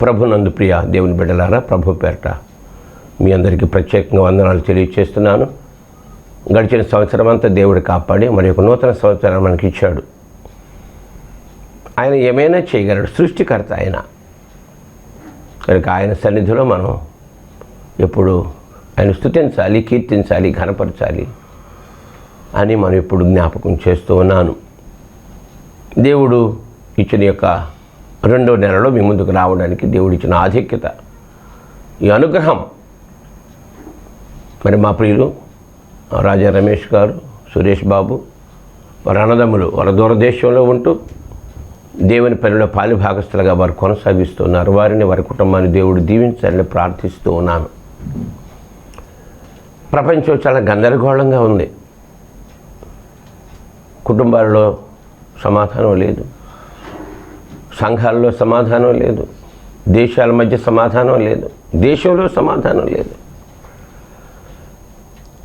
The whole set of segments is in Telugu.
ప్రభునందు ప్రియ దేవుని బిడ్డలారా, ప్రభు పేరట మీ అందరికీ ప్రత్యేకంగా వందనాలు తెలియజేస్తున్నాను. గడిచిన సంవత్సరం అంతా దేవుడు కాపాడి మరి ఒక నూతన సంవత్సరాన్ని మనకి ఇచ్చాడు. ఆయన ఏమైనా చేయగలడు, సృష్టికర్త ఆయన. కనుక ఆయన సన్నిధిలో మనం ఎప్పుడు ఆయన స్తుతించాలి, కీర్తించాలి, ఘనపరచాలి అని మనం ఇప్పుడు జ్ఞాపకం చేస్తూ ఉన్నాను. దేవుడు ఇచ్చిన యొక్క 2వ నెలలో మీ ముందుకు రావడానికి దేవుడు ఇచ్చిన ఆధిక్యత, ఈ అనుగ్రహం మరి మా ప్రియులు రాజా రమేష్ గారు, సురేష్ బాబు వారి అన్నదమ్ములు వారి దూరదేశంలో ఉంటూ దేవుని పనిలో పాలిభాగస్తులుగా వారు కొనసాగిస్తున్నారు. వారిని వారి కుటుంబాన్ని దేవుడు దీవించాలని ప్రార్థిస్తూ ఉన్నాను. ప్రపంచం చాలా గందరగోళంగా ఉంది. కుటుంబాల్లో సమాధానం లేదు, సంఘాల్లో సమాధానం లేదు, దేశాల మధ్య సమాధానం లేదు, దేశంలో సమాధానం లేదు.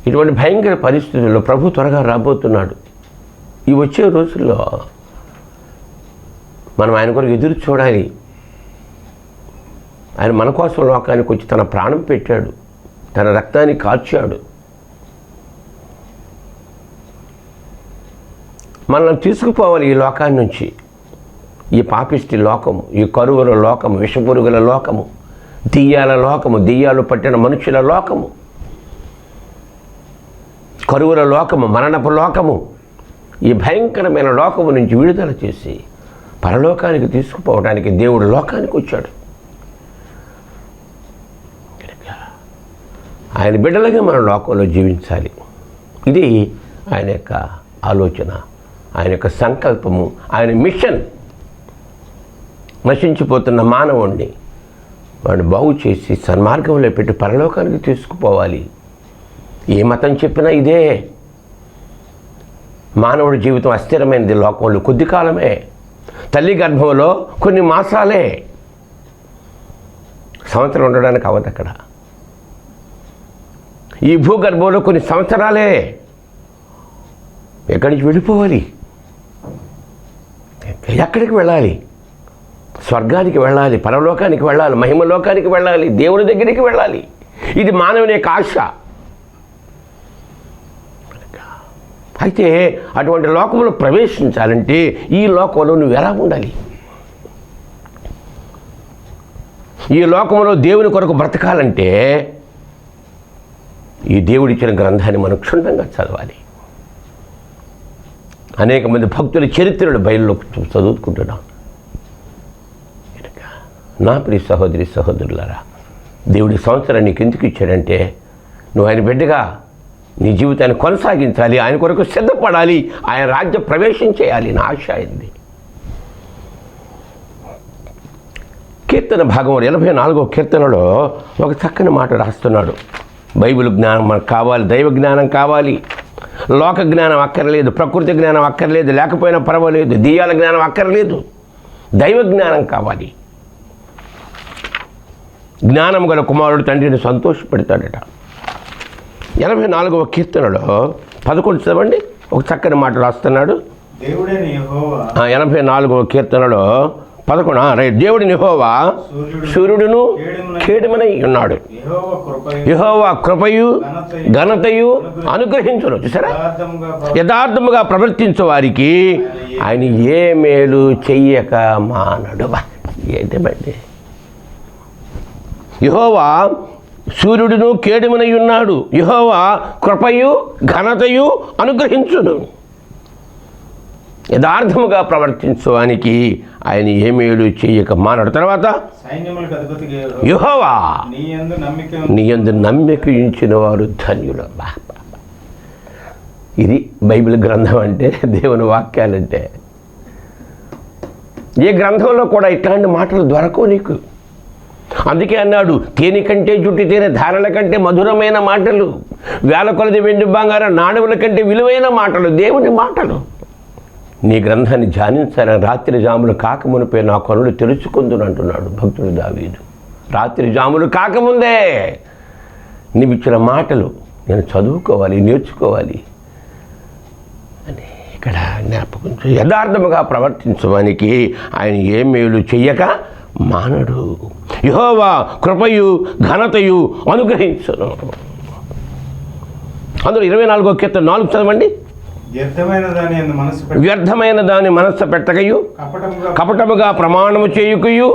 ఇటువంటి భయంకర పరిస్థితుల్లో ప్రభు త్వరగా రాబోతున్నాడు. ఈ వచ్చే రోజుల్లో మనం ఆయన కొరకు ఎదురు చూడాలి. ఆయన మన కోసం లోకానికి వచ్చి తన ప్రాణం పెట్టాడు, తన రక్తాన్ని కార్చాడు. మనల్ని తీసుకుపోవాలి ఈ లోకాన్ని నుంచి. ఈ పాపిష్టి లోకము, ఈ కరువుల లోకము, విషపురుగుల లోకము, దెయ్యాల లోకము, దెయ్యాలు పట్టిన మనుషుల లోకము, కరువుల లోకము, మరణపు లోకము, ఈ భయంకరమైన లోకము నుంచి విడుదల చేసి పరలోకానికి తీసుకుపోవడానికి దేవుడు లోకానికి వచ్చాడు. ఆయన బిడ్డలుగా మన లోకంలో జీవించాలి. ఇది ఆయన యొక్క ఆలోచన, ఆయన యొక్క సంకల్పము, ఆయన మిషన్. నశించిపోతున్న మానవుణ్ణి వాడు బాగు చేసి సన్మార్గంలో పెట్టి పరలోకానికి తీసుకుపోవాలి. ఏ మతం చెప్పినా ఇదే. మానవుడి జీవితం అస్థిరమైనది. లోకంలో కొద్ది కాలమే, తల్లి గర్భంలో కొన్ని మాసాలే, సంవత్సరం ఉండడానికి అవ్వదు. అక్కడ ఈ భూగర్భంలో కొన్ని సంవత్సరాలే. ఎక్కడి నుంచి వెళ్ళిపోవాలి? ఎక్కడికి వెళ్ళాలి? స్వర్గానికి వెళ్ళాలి, పరలోకానికి వెళ్ళాలి, మహిమలోకానికి వెళ్ళాలి, దేవుని దగ్గరికి వెళ్ళాలి. ఇది మానవుని యొక్క ఆశ. అయితే అటువంటి లోకంలో ప్రవేశించాలంటే ఈ లోకంలో నువ్వు ఎలా ఉండాలి? ఈ లోకంలో దేవుని కొరకు బ్రతకాలంటే ఈ దేవుడిచ్చిన గ్రంథాన్ని మనం క్షుణ్ణంగా చదవాలి. అనేక మంది భక్తుల చరిత్రలు బయలులో చదువుకుంటున్నాం. నా ప్రియ సహోదరి సహోదరులారా, దేవుడి సంవత్సరం నీకు ఎందుకు ఇచ్చాడంటే నువ్వు ఆయన బిడ్డగా నీ జీవితాన్ని కొనసాగించాలి, ఆయన కొరకు సిద్ధపడాలి, ఆయన రాజ్య ప్రవేశం చేయాలి. నా ఆశ అయింది. కీర్తన భాగం 84వ కీర్తనలో ఒక చక్కని మాట రాస్తున్నాడు. బైబిల్ జ్ఞానం మనకు కావాలి, దైవ జ్ఞానం కావాలి. లోక జ్ఞానం అక్కర్లేదు, ప్రకృతి జ్ఞానం అక్కర్లేదు, లేకపోయినా పర్వాలేదు, దెయ్యాల జ్ఞానం అక్కర్లేదు, దైవ జ్ఞానం కావాలి. జ్ఞానం గల కుమారుడు తండ్రిని సంతోషపెడతాడట. 84వ కీర్తనలో 11 చదవండి. ఒక చక్కని మాట రాస్తున్నాడు. 84వ కీర్తనలో 11 దేవుడిని యెహోవా సూర్యుడును కేడుమనై ఉన్నాడు. యెహోవా కృపయు ఘనతయు అనుగ్రహించును. చూసారా? యథార్థముగా ప్రవర్తించే వారికి ఆయన ఏ మేలు చెయ్యక మానడు. ఏంటండి? యెహోవా సూర్యుడును కేడుమనై ఉన్నాడు. యెహోవా కృపయు ఘనతయు అనుగ్రహించును. యథార్థముగా ప్రవర్తించడానికి ఆయన ఏ మేలు చేయక మానడు. తర్వాత యెహోవా నీ యందు నమ్మిక ఉంచిన వారు ధన్యులు. ఇది బైబిల్ గ్రంథం అంటే, దేవుని వాక్యాలంటే. ఏ గ్రంథంలో కూడా ఇట్లాంటి మాటలు దొరకవు నీకు. అందుకే అన్నాడు, తేనె కంటే జుట్టు తేనె, ధారల కంటే మధురమైన మాటలు, వేల కొలది వెండి బంగారం నాణెముల కంటే విలువైన మాటలు దేవుని మాటలు. నీ గ్రంథాన్ని ధ్యానించాలని రాత్రి జాములు కాకమునిపై నా కనులు తెరుచుకుందును అంటున్నాడు భక్తుడు దావీదు. రాత్రి జాములు కాకముందే నీవు ఇచ్చిన మాటలు నేను చదువుకోవాలి, నేర్చుకోవాలి అని ఇక్కడ జ్ఞాపకం. యథార్థముగా ప్రవర్తించడానికి ఆయన ఏ మేలు చెయ్యక మానడు. యెహోవా కృపయు ఘనతయు అనుగ్రహించును. అందులో 24వ కీర్తన 4 చదవండి. వ్యర్థమైన దాని మనస్సు పెట్టకయు కపటముగా ప్రమాణము చేయుకయు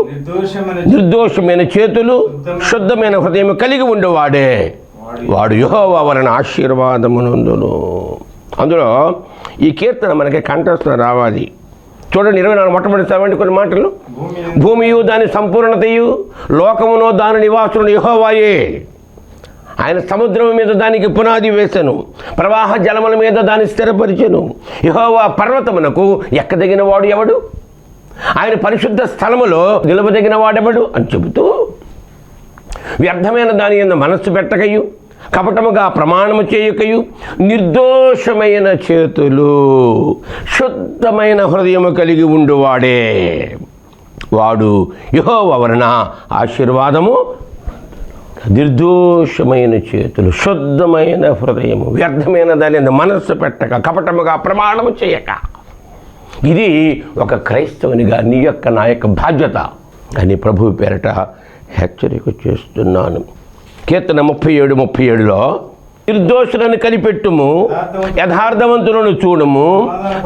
నిర్దోషమైన చేతులు శుద్ధమైన హృదయం కలిగి ఉండేవాడే వాడు యెహోవా వలన ఆశీర్వాదమునందును. అందులో ఈ కీర్తన మనకి కంఠస్థం రావాలి. చూడండి 24 మొట్టమొదటి చదవండి కొన్ని మాటలు. భూమియు దాని సంపూర్ణతయు లోకమును దాని నివాసులను యెహోవాయే. ఆయన సముద్రం మీద దానికి పునాది వేసెను, ప్రవాహ జలముల మీద దాన్ని స్థిరపరిచెను. యెహోవా పర్వతమునకు ఎక్కదగిన వాడు ఎవడు? ఆయన పరిశుద్ధ స్థలములో నిలవదగిన వాడెవడు అని చెబుతూ, వ్యర్థమైన దాని యందు మనస్సు పెట్టకయు కపటముగా ప్రమాణము చేయకయు నిర్దోషమైన చేతులు శుద్ధమైన హృదయము కలిగి ఉండువాడే వాడు యెహోవా వలన ఆశీర్వాదము. నిర్దోషమైన చేతులు శుద్ధమైన హృదయము వ్యర్థమైన దాని మనస్సు పెట్టక కపటముగా ప్రమాణము చేయక. ఇది ఒక క్రైస్తవునిగా నీ యొక్క నా యొక్క బాధ్యత అని ప్రభువు పేరట హెచ్చరిక చేస్తున్నాను. కీర్తన 37:37లో నిర్దోషులను కనిపెట్టుము, యథార్థవంతులను చూడము,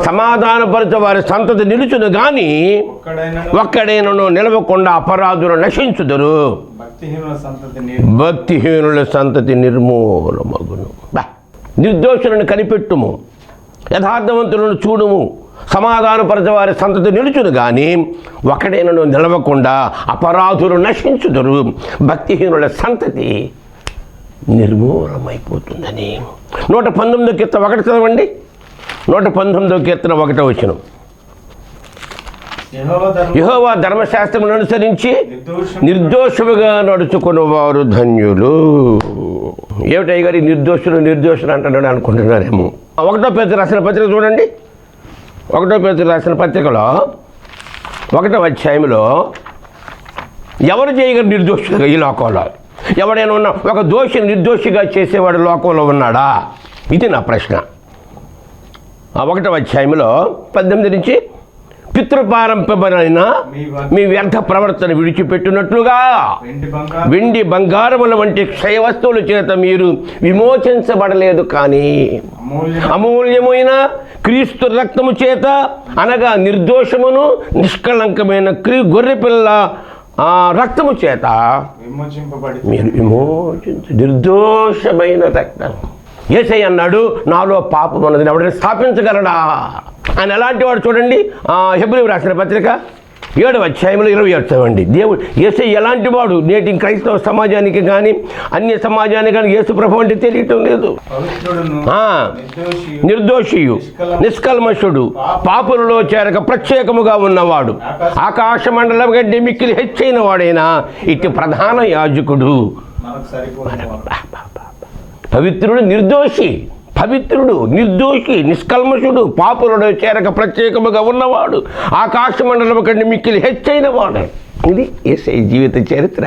సమాధానపరచ వారి సంతతి నిలుచును గాని ఒక్కడైనను నిలవకుండా అపరాధులు నశించుదురు. భక్తిహీనుల సంతతి నిర్మూలమగును. నిర్దోషులను కనిపెట్టుము, యథార్థవంతులను చూడుము, సమాధానపరచ వారి సంతతి నిలుచును గాని ఒకడైనను నిలవకుండా అపరాధులు నశించుదురు. భక్తిహీనుల సంతతి నిర్మూలమైపోతుందని. 119వ కీర్తన 1 చదవండి. 119వ కీర్తన 1వ వచనం. యెహోవా ధర్మశాస్త్రమును అనుసరించి నిర్దోషముగా నడుచుకున్న వారు ధన్యులు. ఏమిటయ్య గారి నిర్దోషులు అంటున్నాడు అనుకుంటున్నారేమో. 1వ పేతురు రాసిన పత్రిక చూడండి. 1వ పేతురు రాసిన పత్రికలో 1వ అధ్యాయంలో ఎవరు చేయగలరు నిర్దోషులుగా ఈ లోకంలో? ఎవడైనా ఉన్న ఒక దోషిని నిర్దోషిగా చేసేవాడు లోకంలో ఉన్నాడా? ఇది నా ప్రశ్న. 1వ అధ్యాయంలో 18 నుంచి పితృపారంపబడిన మీ వ్యర్థ ప్రవర్తన విడిచిపెట్టినట్లుగా వెండి బంగారముల వంటి క్షయ వస్తువుల చేత మీరు విమోచించబడలేదు, కానీ అమూల్యమైన క్రీస్తు రక్తము చేత అనగా నిర్దోషమును నిష్కళంకమైన గొర్రెపిల్ల రక్తము చేత మీరు నిర్దోషమైన రక్తం. యేసయ్య అన్నాడు, నాలో పాపం ఉన్నది ఎవడైనా స్థాపించగలడా అని. ఎలాంటి వాడు చూడండి, హెబ్రీయులకు రాసిన పత్రిక 7వ అధ్యాయంలో 27 చదవండి. దేవుడు యేసయ్య ఎలాంటి వాడు? నేటి క్రైస్తవ సమాజానికి కానీ అన్య సమాజానికి కానీ యేసు ప్రభు అంటే తెలియటం లేదు. నిర్దోషియు నిష్కల్మషుడు పాపులలో చేరక ప్రత్యేకముగా ఉన్నవాడు ఆకాశ మండలం కంటే మిక్కిలి హెచ్చైన వాడైనా ఇటు ప్రధాన యాజకుడు. పవిత్రుడు నిర్దోషి నిష్కల్మషుడు పాపులలో చేరక ప్రత్యేకముగా ఉన్నవాడు ఆకాశ మండలం కంటే మిక్కిలి హెచ్చైన వాడు. ఇది యేసయ్య జీవిత చరిత్ర.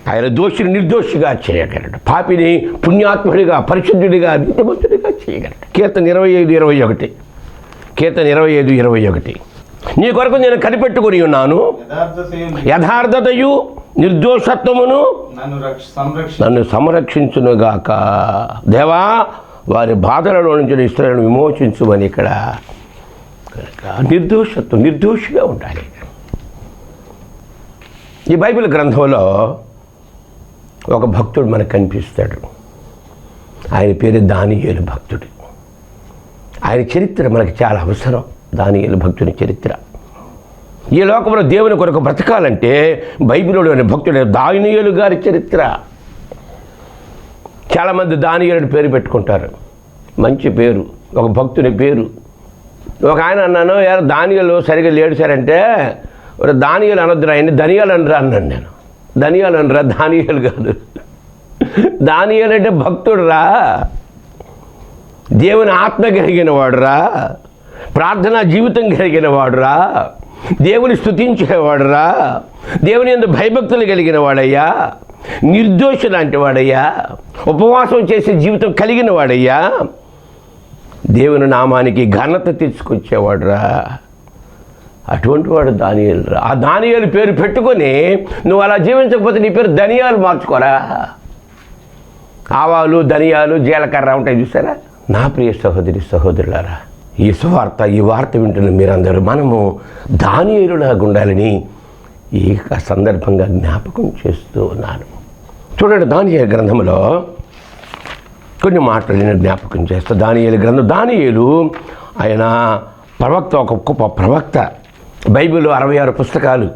ఆయన దోషిని నిర్దోషిగా చేయగలడు, పాపిని పుణ్యాత్ముడిగా పరిశుద్ధుడిగా నీతిమంతుడిగా చేయగలడు. కీర్తన 25:21. కీర్తన 25:21. నీ కొరకు నేను కనిపెట్టుకుని ఉన్నాను, యథార్థతయు నిర్దోషత్వమును నన్ను సంరక్షించునుగాక. దేవా, వారి బాధలలో నుంచి ఇస్రాయేలును విమోచించుమని. ఇక్కడ నిర్దోషిగా ఉండాలి. ఈ బైబిల్ గ్రంథంలో ఒక భక్తుడు మనకు కనిపిస్తాడు. ఆయన పేరు దానియేలు భక్తుడు. ఆయన చరిత్ర మనకు చాలా అవసరం. దానియేలు భక్తుని చరిత్ర. ఈ లోకంలో దేవుని కొరకు బ్రతకాలంటే బైబిల్లోని భక్తుడు దానియేలు గారి చరిత్ర. చాలామంది దానియేలు పేరు పెట్టుకుంటారు, మంచి పేరు, ఒక భక్తుని పేరు. ఒక ఆయన అన్నాను, యారు దానియేలు సరిగా లేడు సార్ అంటే, దానియేలు అనొద్దురా, ఆయన్ని ధనియాలు అనరా అన్నాను నేను. ధనియాలు అనరా, దానియేలు కాదు. దానియేలు అంటే భక్తుడు రా, దేవుని ఆత్మ కలిగిన వాడురా, ప్రార్థనా జీవితం కలిగిన వాడురా, దేవుని స్తుతించేవాడురా, దేవుని యందు భయభక్తులు కలిగిన వాడయ్యా, నిర్దోషి లాంటి వాడయ్యా, ఉపవాసం చేసే జీవితం కలిగిన వాడయ్యా, దేవుని నామానికి ఘనత తెచ్చుకొచ్చేవాడురా. అటువంటి వాడు దానియేలు. ఆ దానియేలు పేరు పెట్టుకొని నువ్వు అలా జీవించకపోతే నీ పేరు ధనియాలు మార్చుకోరా. ఆవాలు, ధనియాలు, జీలకర్ర ఉంటాయి చూసారా. నా ప్రియ సహోదరి సహోదరులారా, ఈ వార్త వింటున్న మీరందరూ మనము దానియేలులాగా ఉండాలని ఈ సందర్భంగా జ్ఞాపకం చేస్తూ ఉన్నాను. చూడండి, దానియేలు గ్రంథంలో కొన్ని మాటలు నేను జ్ఞాపకం చేస్తా. దానియేలు గ్రంథం, దానియేలు ఆయన ప్రవక్త, ఒక గొప్ప ప్రవక్త. బైబిల్ 66 పుస్తకాలు,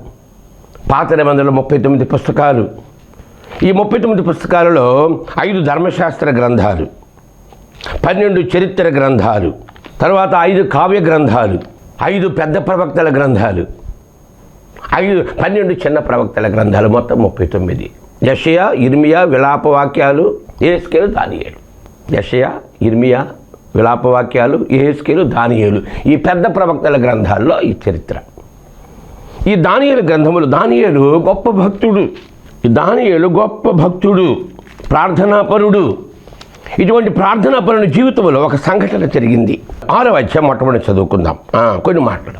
పాత నిబంధనలో 39 పుస్తకాలు. ఈ 39 పుస్తకాలలో 5 ధర్మశాస్త్ర గ్రంథాలు, 12 చరిత్ర గ్రంథాలు, తర్వాత 5 కావ్య గ్రంథాలు, 5 పెద్ద ప్రవక్తల గ్రంథాలు, 12 చిన్న ప్రవక్తల గ్రంథాలు, మొత్తం 39. యెషయా, ఇర్మియా, విలాపవాక్యాలు, యెహెజ్కేలు, దానియేలు. యెషయా, ఇర్మియా, విలాపవాక్యాలు, యెహెజ్కేలు, దానియేలు, ఈ పెద్ద ప్రవక్తల గ్రంథాల్లో ఈ చరిత్ర. ఈ దానియేలు గ్రంథములు, దానియేలు గొప్ప భక్తుడు. ఈ దానియేలు గొప్ప భక్తుడు, ప్రార్థనాపరుడు. ఇటువంటి ప్రార్థనాపరుని జీవితంలో ఒక సంఘటన జరిగింది. 6వ అధ్యాయం మొట్టమొదటి చదువుకుందాం. కొన్ని మాటలు.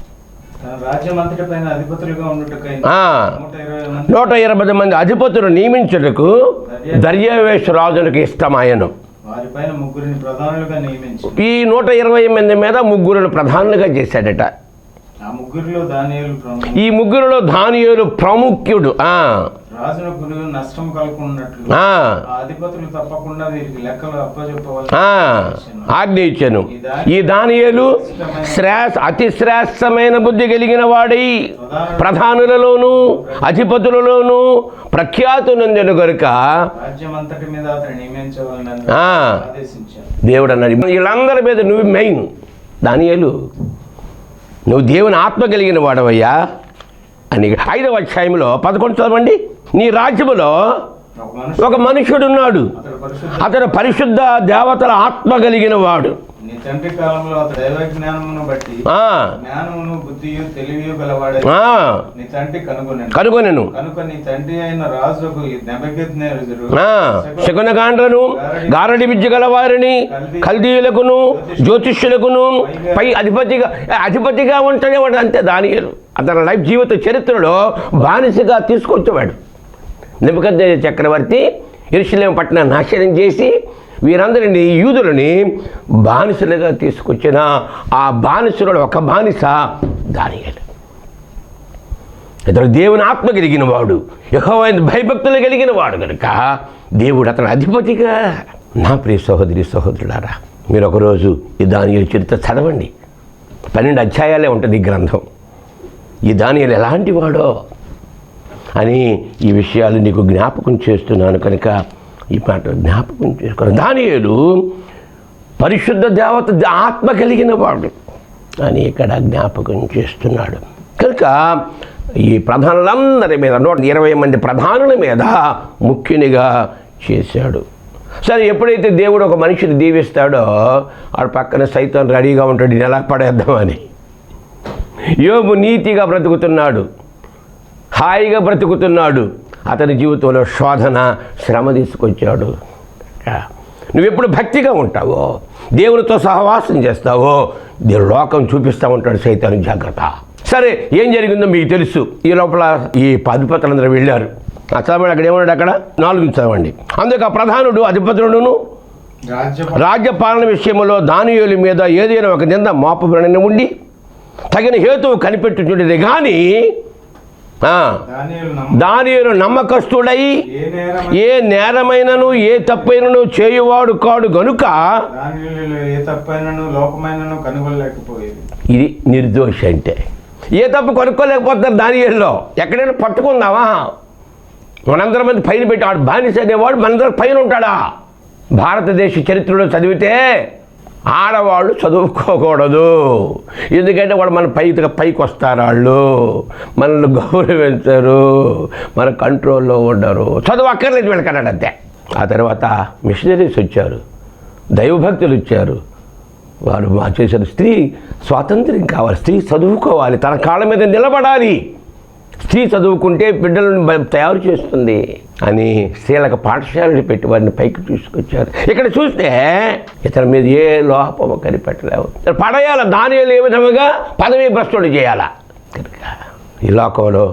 120 మంది అధిపతులు నియమించుటకు దర్యావేషు రాజులకు ఇష్టమాయను. ఈ 120 మంది మీద 3 ప్రధానులుగా చేశాడట. ఈ ముగ్గురులో దానియేలు ప్రాముఖ్యుడు. ఆజ్ఞ ఇచ్చాను. ఈ దానియేలు అతి శ్రేష్టమైన బుద్ధి కలిగిన వాడై ప్రధానులలోను అధిపతులలోను ప్రఖ్యాతు నందెను గనుక దేవుడు అన్నాడు, వీళ్ళందరి మీద నువ్వు మెయిన్. దానియేలు, నువ్వు దేవుని ఆత్మ కలిగిన వాడవయ్యా అని. 5వ అధ్యాయంలో 11 చదవండి. నీ రాజ్యములో ఒక మనుషుడున్నాడు, అతడు పరిశుద్ధ దేవతల ఆత్మ కలిగిన వాడు. కనుగొనెను. శకునగాండ్రను, గారడి విద్య గలవారిని, కల్దీయులకును, జ్యోతిష్యులకును పై అధిపతిగా ఉంటాడే వాడు. అంతే దానియేలు. అతని లైఫ్ జీవిత చరిత్రలో బానిసగా తీసుకొచ్చేవాడు. నెబుకద్నెజరు చక్రవర్తి యెరూషలేము పట్టణాన్ని నాశనం చేసి వీరందరినీ, యూదులని బానిసలుగా తీసుకొచ్చిన ఆ బానిసలో ఒక బానిస దానియేలు. ఇతడు దేవుని ఆత్మ కలిగిన వాడు, యెహోవాను భయభక్తులు కలిగిన వాడు కనుక దేవుడు అతను అధిపతిగా. నా ప్రియ సహోదరి సహోదరులారా, మీరు ఒకరోజు ఈ దానియేలు చరిత్ర చదవండి. 12 అధ్యాయాలే ఉంటుంది ఈ గ్రంథం. ఈ దానియేలు ఎలాంటి వాడో అని ఈ విషయాలు నీకు జ్ఞాపకం చేస్తున్నాను కనుక ఈ మాట జ్ఞాపకం చేసుకుని. దానియేలు పరిశుద్ధ దేవత ఆత్మ కలిగిన వాడు అని ఇక్కడ జ్ఞాపకం చేస్తున్నాడు కనుక ఈ ప్రధానులందరి మీద 120 మంది ప్రధానుల మీద ముఖ్యునిగా చేశాడు. సరే, ఎప్పుడైతే దేవుడు ఒక మనిషిని దీవిస్తాడో ఆడు పక్కన సైతాన్ రెడీగా ఉంటాడు, ఇది ఎలా పడేద్దామని. యోబు నీతిగా బ్రతుకుతున్నాడు, హాయిగా బ్రతుకుతున్నాడు. అతని జీవితంలో శోధన, శ్రమ తీసుకొచ్చాడు. నువ్వెప్పుడు భక్తిగా ఉంటావో, దేవునితో సహవాసం చేస్తావో, దేవుడు లోకం చూపిస్తూ ఉంటాడు సైతాను. జాగ్రత్త. సరే, ఏం జరిగిందో మీకు తెలుసు. ఈ లోపల ఈ అధిపతులందరూ వెళ్ళారు. చదవండి, అక్కడ ఏమన్నాడు, అక్కడ 4 చదవండి. అందుకు ఆ ప్రధానుడు అధిపతులను రాజ్యపాలన విషయంలో దానియేలు మీద ఏదైనా ఒక నింద మోపబడిన ఉండి తగిన హేతువు కనిపెట్టుచుండేది కానీ దానియేలు నమ్మకస్తుడై ఏ నేరమైనను ఏ తప్పైనను చేయువాడు కాడు గనుక ఇది నిర్దోషి. అంటే ఏ తప్పు కనుక్కోలేకపోతున్నారు దానియేలులో. ఎక్కడైనా పట్టుకుందామా? మనందరి మంది పైన పెట్టి ఆడు బానిస అనేవాడు మనందరి పైన ఉంటాడా? భారతదేశ చరిత్రలో చదివితే ఆడవాళ్ళు చదువుకోకూడదు, ఎందుకంటే వాడు మన పైకి వస్తారు, వాళ్ళు మనల్ని గౌరవించరు, మన కంట్రోల్లో ఉండరు, చదువు అక్కర్లేదు వీళ్ళకన్నాడు అంతే. ఆ తర్వాత మిషనరీస్ వచ్చారు, దైవభక్తులు వచ్చారు. వారు చేశారు, స్త్రీ స్వాతంత్ర్యం కావాలి, స్త్రీ చదువుకోవాలి, తన కాళ్ళ మీద నిలబడాలి, స్త్రీ చదువుకుంటే బిడ్డలను తయారు చేస్తుంది అని స్త్రీలకు పాఠశాలను పెట్టి వారిని పైకి తీసుకొచ్చారు. ఇక్కడ చూస్తే ఇతని మీద ఏ లోపము కనిపెట్టలేవు. పడేయాల దానియేలు ఏ విధముగా పదవీ భ్రష్టుడు చేయాలా. కనుక ఈ లోకంలో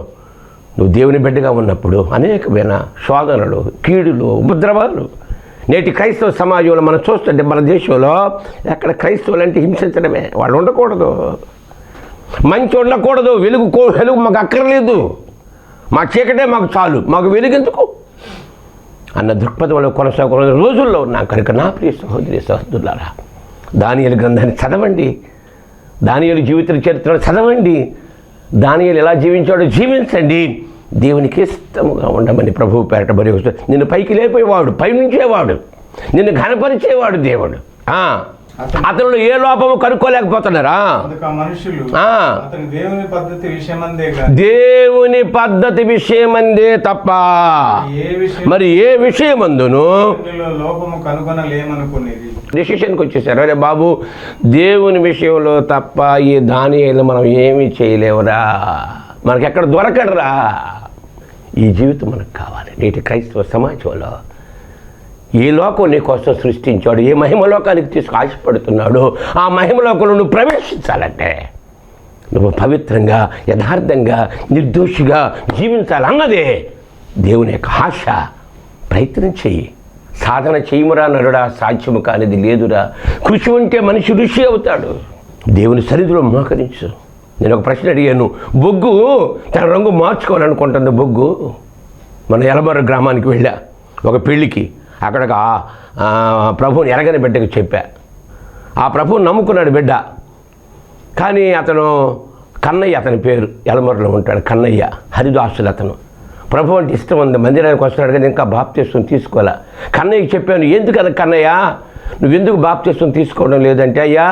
నువ్వు దేవుని బిడ్డగా ఉన్నప్పుడు అనేకమైన శోధనలు, కీడులు, ఉపద్రవాలు నేటి క్రైస్తవ సమాజంలో మనం చూస్తుంటే మన దేశంలో ఎక్కడ క్రైస్తవులు అంటే హింసించడమే. వాళ్ళు ఉండకూడదు, మంచి ఉండకూడదు, వెలుగు మాకు అక్కర్లేదు, మా చీకటే మాకు చాలు, మాకు వెలుగెందుకు అన్న దృక్పథంలో కొనసాగుతున్న రోజుల్లో ఉన్నాం. కనుక నా ప్రియ సహోదరి సహోదరులారా, దానియేలు గ్రంథాన్ని చదవండి, దానియేలు జీవిత చరిత్రను చదవండి, దానియేలు ఎలా జీవించాడో జీవించండి. దేవునికి ఇష్టముగా ఉండమని ప్రభువు పేరట మరి నిన్ను పైకి లేపేవాడు, పైనుంచేవాడు, నిన్ను ఘనపరిచేవాడు దేవుడు. అతను ఏ లోపము కనుక్కోలేకపోతున్నారా? దేవుని పద్ధతి విషయమందే తప్ప మరి ఏ విషయమందును లోపము కనుగొనలేమనుకునేది. డిసిషన్కి వచ్చేసారు, అరే బాబు దేవుని విషయంలో తప్ప ఈ దానియేలు మనం ఏమీ చేయలేవురా, మనకెక్కడ దొరకడరా. ఈ జీవితం మనకు కావాలి. నేటి క్రైస్తవ సమాజంలో ఏ లోకం నీ కోసం సృష్టించాడు, ఏ మహిమలోకానికి తీసుకు ఆశపడుతున్నాడు, ఆ మహిమలోకంలో నువ్వు ప్రవేశించాలంటే నువ్వు పవిత్రంగా, యథార్థంగా, నిర్దోషిగా జీవించాలన్నదే దేవుని యొక్క ఆశ. ప్రయత్నం చెయ్యి, సాధన చేయమురా నరుడా, సాధ్యము కానిది లేదురా. కృషి ఉంటే మనిషి ఋషి అవుతాడు. దేవుని సన్నిధిలో మోకరించు. నేను ఒక ప్రశ్న అడిగాను, బొగ్గు తన రంగు మార్చుకోవాలనుకుంటుంది. బొగ్గు మన యలమర్రు గ్రామానికి వెళ్ళా ఒక పెళ్ళికి. అక్కడ ప్రభువుని ఎరగని బిడ్డకు చెప్పా. ఆ ప్రభువుని నమ్ముకున్నాడు బిడ్డ. కానీ అతను కన్నయ్య, అతని పేరు యలమర్రులో ఉంటాడు కన్నయ్య, హరిదాసులు అతను. ప్రభు అంటే ఇష్టం ఉంది, మందిరానికి వస్తున్నాడు కానీ ఇంకా బాప్తిస్వం తీసుకోవాలా. కన్నయ్యకి చెప్పాను, ఎందుకు కన్నయ్య నువ్వెందుకు బాప్తిస్వం తీసుకోవడం లేదంటే, అయ్యా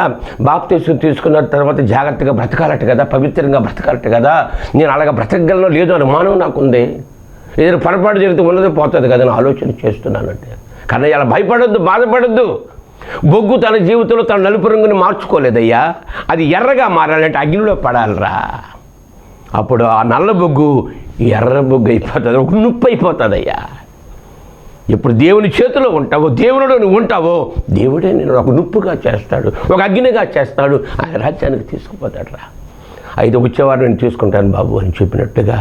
బాప్తిస్వం తీసుకున్న తర్వాత జాగ్రత్తగా బ్రతకాలట కదా, పవిత్రంగా బ్రతకాలట కదా, నేను అలాగ బ్రతకగలను లేదో అని మానవం నాకుంది, ఏదైనా పొరపాటు జరిగితే ఉన్నది పోతుంది కదా అని ఆలోచన చేస్తున్నానంటే. కన్నయ్య అలా భయపడొద్దు, బాధపడొద్దు. బొగ్గు తన జీవితంలో తన నలుపు రంగుని మార్చుకోలేదయ్యా, అది ఎర్రగా మారాలంటే అగ్నిలో పడాలరా. అప్పుడు ఆ నల్ల బొగ్గు ఎర్ర బొగ్గు అయిపోతుంది, ఒక నుప్పు అయిపోతుందయ్యా. ఎప్పుడు దేవుని చేతిలో ఉంటావో, దేవుడిలో నువ్వు ఉంటావో, దేవుడే నేను ఒక నుప్పుగా చేస్తాడు, ఒక అగ్నిగా చేస్తాడు, ఆయన రాజ్యానికి తీసుకుపోతాడు రా. అయితే వచ్చేవారు నేను తీసుకుంటాను బాబు అని చెప్పినట్టుగా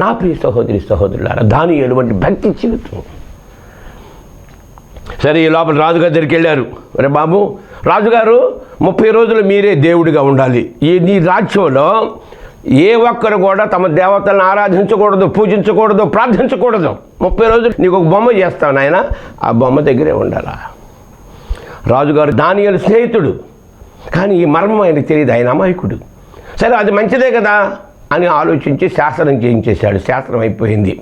నా ప్రియ సహోదరి సహోదరులారా, దానియేలు వంటి భక్తి జీవితం. సరే, ఈ లోపల రాజుగారి దగ్గరికి వెళ్ళారు. అరే బాబు రాజుగారు, 30 రోజులు మీరే దేవుడిగా ఉండాలి. నీ రాజ్యంలో ఏ ఒక్కరు కూడా తమ దేవతలను ఆరాధించకూడదు, పూజించకూడదు, ప్రార్థించకూడదు. 30 రోజులు నీకు ఒక బొమ్మ చేస్తాను ఆయన, ఆ బొమ్మ దగ్గరే ఉండాలా. రాజుగారు దానియేలు స్నేహితుడు, కానీ ఈ మర్మం ఆయనకు తెలియదు, ఆయన అమాయకుడు. సరే అది మంచిదే కదా అని ఆలోచించి శాసనం చేయించేశాడు. శాసనం అయిపోయింది.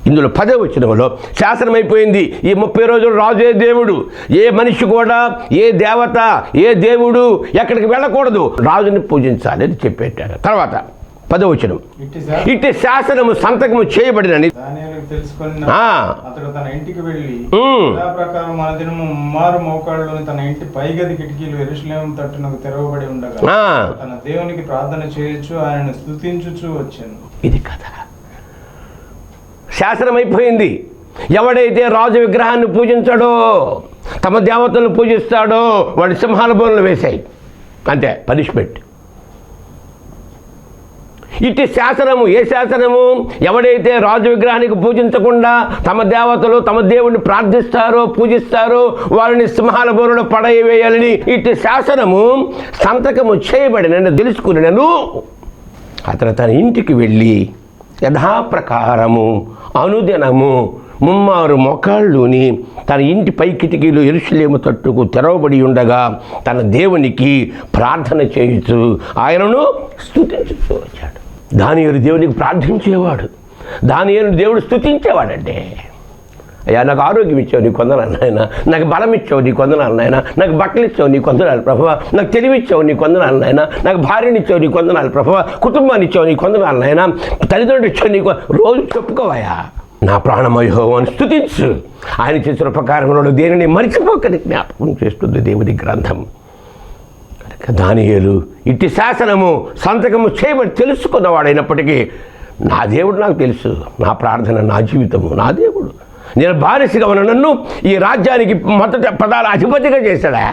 ఇందులో 10వ వచనంలో శాసనం అయిపోయింది. ఈ 30 రోజులు రాజే దేవుడు, ఏ మనిషి కూడా, ఏ దేవత, ఏ దేవుడు ఎక్కడికి వెళ్ళకూడదు, రాజుని పూజించాలి అని చెప్పేటాడు. తర్వాత 10వ వచనం, ఇట్టి శాసనము సంతకము చేయబడినని అతడు తన ఇంటికి వెళ్ళి ప్రకారం మన దినము మారు మోకాళ్ళలోని తన ఇంటి పైగది కిటికీలు యెరూషలేము తట్టునకు తెరవబడి ఉండగా తన దేవునికి ప్రార్థన చేయొచ్చు, ఆయనను స్తుతించుచు వచ్చాను. ఇది కథ. శాసనం అయిపోయింది. ఎవడైతే రాజు విగ్రహాన్ని పూజించాడో, తమ దేవతలను పూజిస్తాడో, వాడి సింహాల బోన్లు వేశాయి, అంతే పనిష్మెంట్. ఇట్టి శాసనము, ఏ శాసనము? ఎవడైతే రాజు విగ్రహానికి పూజించకుండా తమ దేవతలు, తమ దేవుడిని ప్రార్థిస్తారో, పూజిస్తారో, వారిని సింహాల బోనులో పడవేయాలని ఇట్టి శాసనము సంతకము చేయబడినని తెలుసుకున్నాను. అతను తన ఇంటికి వెళ్ళి యథాప్రకారము అనుదినము 3 మోకాళ్ళుని తన ఇంటి పై కిటికీలు యెరూషలేము తట్టుకు తెరవబడి ఉండగా తన దేవునికి ప్రార్థన చేయుచు ఆయనను స్తుతించుతూ వచ్చాడు. దానియేలు దేవునికి ప్రార్థించేవాడు, దానియేలు దేవుడు స్తుతించేవాడంటే, అయ్యా నాకు ఆరోగ్యం ఇచ్చావు నీ కొందనాలు నాయన, నాకు బలం ఇచ్చావు నీ కొందనాలు నాయన, నాకు బట్టలు ఇచ్చావు నీ కొందనాలు ప్రభువా, నాకు తెలివి ఇచ్చావు నీ కొందనాలు నాయన, నాకు భార్యని ఇచ్చావు నీ కొందనాలు ప్రభువా, కుటుంబాన్ని ఇచ్చావు నీ కొందనాలు నాయన, తల్లిదండ్రులు ఇచ్చావు నీ రోజు చెప్పుకోవయా. నా ప్రాణమో యెహోవాను స్తుతించు, ఆయన చేసిన ప్రకారంలో దేనిని మరిచిపోకని జ్ఞాపకం చేస్తుంది దేవుని గ్రంథం. దానియేలు ఇట్టి శాసనము సంతకము చేయబడి తెలుసుకున్నవాడైనప్పటికీ నా దేవుడు నాకు తెలుసు, నా ప్రార్థన, నా జీవితము, నా దేవుడు. నేను బానిసగా ఉన్న నన్ను ఈ రాజ్యానికి మొదట పదాల అధిపతిగా చేశాడా.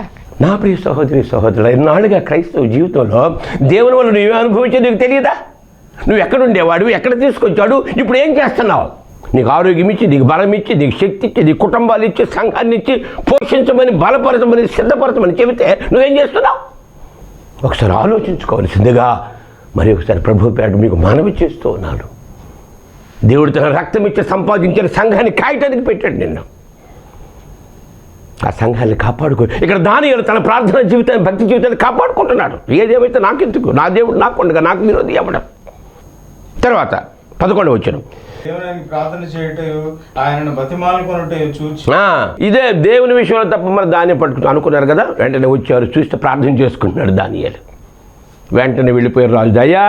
నా ప్రియ సహోదరి సహోదరులు, ఇన్నాళ్ళుగా క్రైస్తవ జీవితంలో దేవుని వల్ల నువ్వే అనుభవించే నీకు తెలియదా? నువ్వు ఎక్కడుండేవాడు, ఎక్కడ తీసుకొచ్చాడు, ఇప్పుడు ఏం చేస్తున్నావు? నీకు ఆరోగ్యం ఇచ్చి, నీకు బలం ఇచ్చి, నీకు శక్తి ఇచ్చి, నీకు కుటుంబాలు ఇచ్చి, సంఘాన్ని ఇచ్చి పోషించమని, బలపరచమని, సిద్ధపరచమని చెబితే నువ్వేం చేస్తున్నావు? ఒకసారి ఆలోచించుకోవాల్సిందిగా మరి ఒకసారి ప్రభు పేట మీకు మనవి చేస్తూ ఉన్నాడు. దేవుడు తన రక్తం ఇచ్చి సంపాదించిన సంఘాన్ని కాయటానికి పెట్టాడు నిన్ను. ఆ సంఘాన్ని కాపాడుకో. ఇక్కడ దానియేలు తన ప్రార్థన జీవితాన్ని, భక్తి జీవితాన్ని కాపాడుకుంటున్నాడు. ఏదేమైతే నాకెందుకు, నా దేవుడు నాకు ఉండగా నాకు విరోధి అవ్వడం. తర్వాత 11వ వచనం, దేవునికి ప్రార్థన చేయటం, ఆయనను బతిమాలుకొనుట చూచి. ఇదే దేవుని విషయంలో తప్ప మరి దాన్ని పట్టుకుని అనుకున్నారు కదా. వెంటనే వచ్చారు, చూస్తే ప్రార్థన చేసుకుంటున్నాడు దానియేలు. వెంటనే వెళ్ళిపోయారు రాజు. అయ్యా,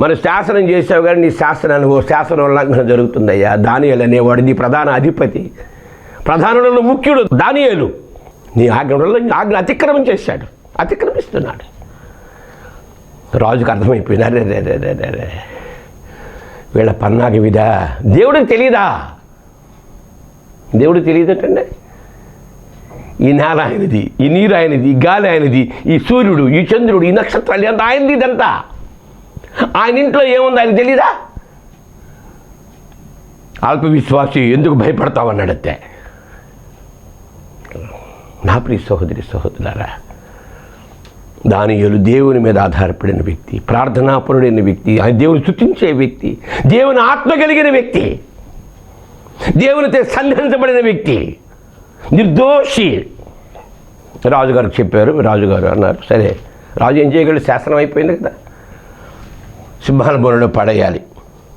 మనం శాసనం చేసావు కానీ నీ శాసనం ఉల్లంఘన జరుగుతుందయ్యా. దానియేలు అనేవాడు నీ ప్రధాన అధిపతి, ప్రధానులలో ముఖ్యుడు దానియేలు. నీ ఆజ్ఞ అతిక్రమిస్తున్నాడు. రాజుకు అర్థమైపోయింది, అరే వీళ్ళ పన్నాగ విధా. దేవుడికి తెలియదా? దేవుడికి తెలియదటండి. ఈ నేల ఆయనది, ఈ నీరు ఆయనది, ఈ గాలి ఆయనది, ఈ సూర్యుడు, ఈ చంద్రుడు, ఈ నక్షత్రాలు ఎంత ఆయనది. ఇదంతా ఆయన ఇంట్లో ఏముంది ఆయన తెలీదా? అల్పవిశ్వాసి ఎందుకు భయపడతావన్నాడతే. నా ప్రియ సహోదరి సహోదరులారా, దానియేలు దేవుని మీద ఆధారపడిన వ్యక్తి, ప్రార్థనాపరుడైన వ్యక్తి, ఆయన దేవుని స్తుతించే వ్యక్తి, దేవుని ఆత్మ కలిగిన వ్యక్తి, దేవునితో సంధించబడిన వ్యక్తి, నిర్దోషి. రాజుగారికి చెప్పారు. రాజుగారు అన్నారు, సరే. రాజు ఏం చేయగలడు? శాసనం అయిపోయింది కదా, సింహాల బోనులో పడేయాలి.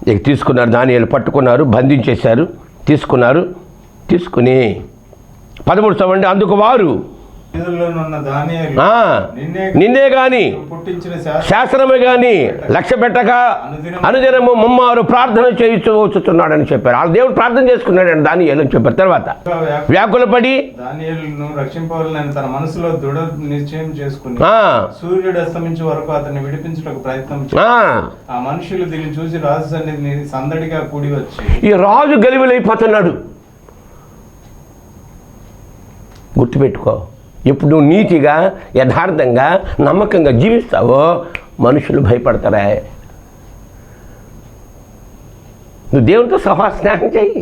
ఇక తీసుకున్నారు, దానియేలు పట్టుకున్నారు, బంధించేశారు, తీసుకుని 13 చదవండి. అందుకు వారు, నిన్నే గాని శాసనమే గాని లక్ష్య పెట్టక అనుదినము ముమ్మారు ప్రార్థన చేయించుతున్నాడని చెప్పారు. ఆ దేవుడు ప్రార్థన చేసుకున్నాడని దానియేలు అని చెప్పారు. తర్వాత వ్యాకులపడి దానియేలును రక్షింపవాలని తన మనసులో దృఢ నిశ్చయం చేసుకుని సూర్యుడు అస్తమించే వరకు అతన్ని విడిపించడానికి ప్రయత్నం ఆ మనుషులు దీన్ని చూసి రాజు సన్నిధిని సందడిగా కూడి వచ్చి, ఈ రాజు గలిబిలైపోతున్నాడు. గుర్తుపెట్టుకో, ఇప్పుడు నువ్వు నీతిగా, యథార్థంగా, నమ్మకంగా జీవిస్తావో మనుషులు భయపడతారా? నువ్వు దేవునితో స్నేహం చేయి,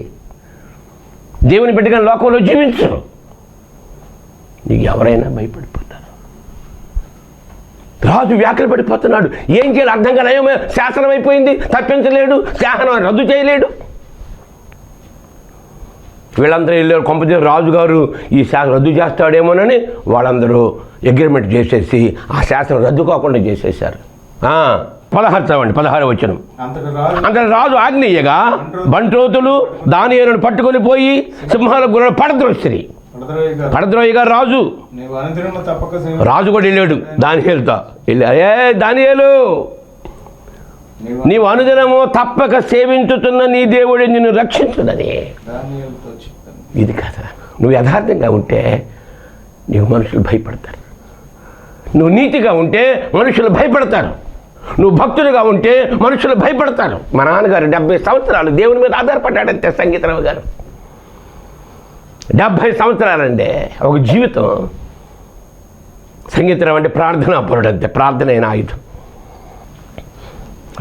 దేవుని బిడ్డగా లోకంలో జీవించు, నీకు ఎవరైనా భయపడిపోతారు. రాజు వ్యాఖ్యలు పడిపోతున్నాడు. ఏం చేయాలి అర్థం కాదు. ఏమో శాసనం అయిపోయింది, తప్పించలేడు, శాసనం రద్దు చేయలేడు. వీళ్ళందరూ వెళ్ళారు. కొంపతీసి రాజుగారు ఈ శాసనం రద్దు చేస్తాడేమోనని వాళ్ళందరూ అగ్రిమెంట్ చేసేసి ఆ శాసనం రద్దు కాకుండా చేసేసారు. 16వ వచనం, అంతటి రాజు ఆజ్ఞయ్యగా బంట్రోతులు దానియేలును పట్టుకొని పోయి సింహాల గుర్ర పడద్రోయిగా రాజు కూడా వెళ్ళాడు దానియేలుతో. దానియేలు, నీవు అనుదినము తప్పక సేవించుతున్న నీ దేవుడు నిన్ను రక్షించునని. ఇది కదా, నువ్వు యథార్థంగా ఉంటే నీకు మనుషులు భయపడతారు. నువ్వు నీతిగా ఉంటే మనుషులు భయపడతారు. నువ్వు భక్తుడిగా ఉంటే మనుషులు భయపడతారు. మా నాన్నగారు 70 సంవత్సరాలు దేవుని మీద ఆధారపడ్డాడంతే. సంగీతరావు గారు 70 సంవత్సరాలండి ఒక జీవితం. సంగీతరావు అంటే ప్రార్థనాపరుడు అంతే, ప్రార్థన అయిన ఆయుధం.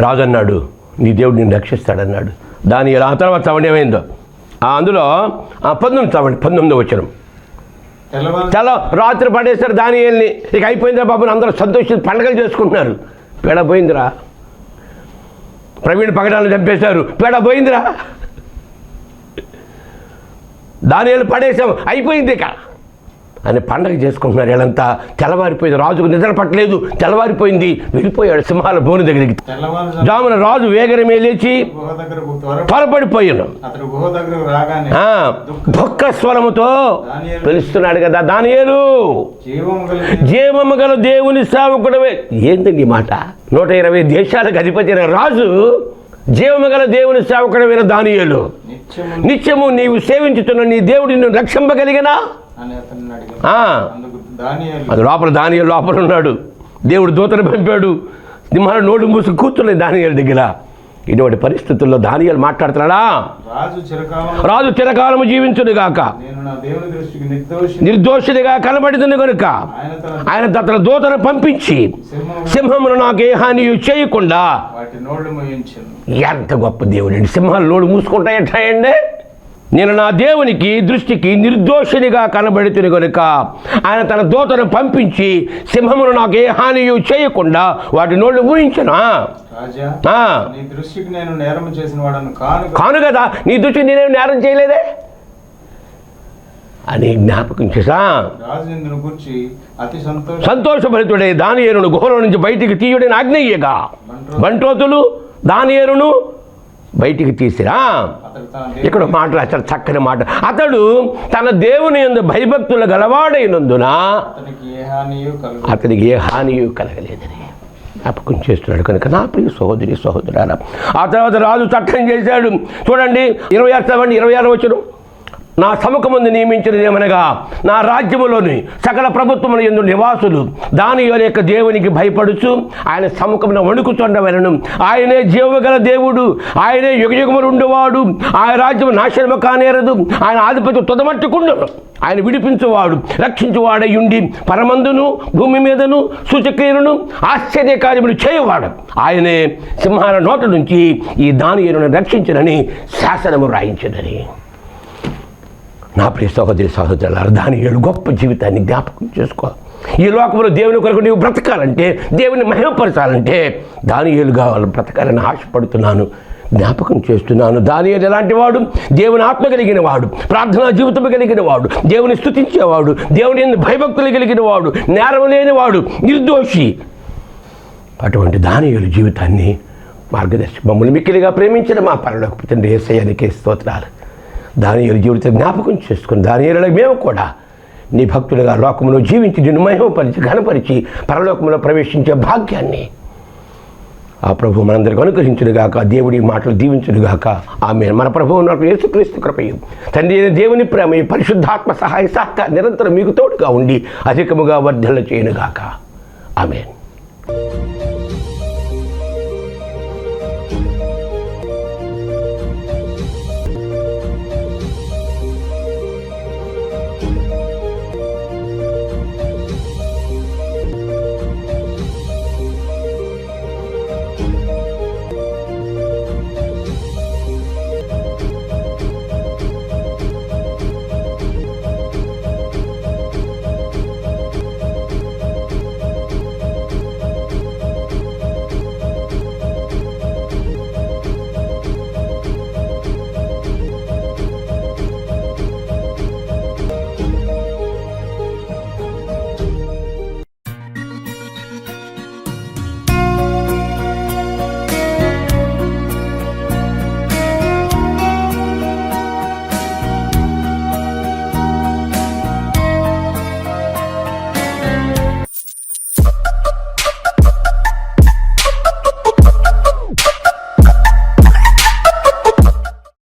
రాజు అన్నాడు, నీ దేవుడు నిన్ను రక్షిస్తాడన్నాడు. దానియేలు ఆ తర్వాత చదవండి ఏమైందో. అందులో 19వ వచనం, రాత్రి పడేశారు దానియేలుని. ఇక అయిపోయిందిరా బాబు, అందరూ సంతోషించి పండగలు చేసుకుంటున్నారు. పేడ పోయిందిరా. ప్రవీణ్ పగడాలను చంపేశారు, పేడ పోయిందిరా. దానియేలు పడేసాం, అయిపోయింది ఇక అని పండగ చేసుకుంటున్నారు. వీళ్ళంతా తెల్లవారిపోయింది. రాజుకు నిద్ర పట్టలేదు, తెల్లవారిపోయింది. వెళ్ళిపోయాడు సింహాల బోను దగ్గరికి. జామున రాజు వేగరమే లేచి త్వరపడిపోయాను. దుఃఖ స్వరముతో పిలుస్తున్నాడు కదా, దానియేలు జీవము గల దేవుని సేవకుడవే. ఏంటండి ఈ మాట? 120 దేశాలకు అధిపతి అయిన రాజు జీవము గల దేవుని సేవకుడమైన దానియేలు, నిత్యము నీవు సేవించుతున్న నీ దేవుడు నిన్ను రక్షింపగలిగినా? అది లోపల దానియేలు లోపల ఉన్నాడు. దేవుడు దూతను పంపాడు. సింహాల నోటు మూసి కూర్చున్నాయి దానియేలు దగ్గర. ఇటువంటి పరిస్థితుల్లో దానియేలు మాట్లాడుతున్నాడా? రాజు చిరకాలము జీవించునుగాక, నేను నా దేవుని దృష్టికి నిర్దోషిగా కనబడుతుంది కనుక ఆయన తన దూతను పంపించి సింహమును నాకు ఏ హాని చేయకుండా వాటి నోళ్లు మూయించెను. ఎంత గొప్ప దేవుడు అండి! సింహాలు నోళ్ళు మూసుకుంటాయండి. నేను నా దేవునికి దృష్టికి నిర్దోషినిగా కనబడుతుంది కనుక ఆయన తన దూతను పంపించి సింహమును నాకు ఏ హాని చేయకుండా వాటి నోళ్ళు మూయించను. నీ దృష్టికి నేను నేరం చేసిన వాడను కాను కదా, నీ దృష్టికి నేనేం నేరం చేయలేదే అని జ్ఞాపకం చేసా. రాజు గురించి అతి సంతోషభరితుడే దానియేలును గుహలో నుంచి బయటికి తీయుడని ఆజ్ఞయ్యగా బంట్రోతులు దానియేలును బయటికి తీసిరా. ఇక్కడ మాట రాశారు, చక్కని మాట. అతడు తన దేవుని యందు భయభక్తులు గలవాడైనందున అతనికి ఏ హానియు కలగలేదని జ్ఞాపకం చేస్తున్నాడు. కనుక నా ప్రియ సహోదరి సహోదరులారా, ఆ తర్వాత రాజు చట్టం చేశాడు. చూడండి 26 వచనం. నా సముఖమందు నియమించినదేమనగా నా రాజ్యములోని సకల ప్రభుత్వముల యందు నివాసులు దానియేలు యొక్క దేవునికి భయపడుచు ఆయన సముఖమున వణుకుచుండవలెను. ఆయనే జీవగల దేవుడు, ఆయనే యుగయుగములు ఉండేవాడు, ఆయన రాజ్యము నాశనము కానేరదు, ఆయన ఆధిపత్యం తుదమట్టుకుండును, ఆయన విడిపించువాడు రక్షించువాడై ఉండి పరమందును భూమి మీదను సూచక్రియలను ఆశ్చర్యకార్యములు చేయవాడు. ఆయనే సింహాల నోట నుంచి ఈ దానియేలును రక్షించనని శాసనము రాయించనని. నా ప్రియ సహోదరి సహోదరులారా, దానియేలు గొప్ప జీవితాన్ని జ్ఞాపకం చేసుకో. ఈ లోకంలో దేవుని కొరకు నీవు బ్రతకాలంటే, దేవుని మహిమపరచాలంటే దానియేలుగా వాళ్ళు బ్రతకాలని ఆశపడుతున్నాను, జ్ఞాపకం చేస్తున్నాను. దానియేలు ఎలాంటి వాడు? దేవుని ఆత్మ కలిగిన వాడు, ప్రార్థనా జీవితం కలిగిన వాడు, దేవుని స్తుతించేవాడు, దేవుని భయభక్తులు కలిగిన వాడు, నేరం లేనివాడు, నిర్దోషి. అటువంటి దానియేలు జీవితాన్ని మార్గదర్శి మమ్మల్ని మిక్కిలిగా ప్రేమించిన మా పరలోకపు తండ్రి యేసయ్యానికి స్తోత్రాలు. దానియేలు జీవితం జ్ఞాపకం చేసుకుని దానియేలుగా మేము కూడా నీ భక్తులుగా లోకంలో జీవించి నిన్ను మహిమపరిచి ఘనపరిచి పరలోకంలో ప్రవేశించే భాగ్యాన్ని ఆ ప్రభు మనందరికీ అనుగ్రహించునుగాక. దేవుడి మాటలు దీవించునుగాక. ఆమేన్. మన ప్రభువు నాకు యేసుక్రీస్తు కృపయు తండ్రి అయిన దేవుని ప్రేమయు పరిశుద్ధాత్మ సహాయ సహకార నిరంతరం మీకు తోడుగా ఉండి అధికముగా వర్ధల చేయనుగాక. ఆమేన్.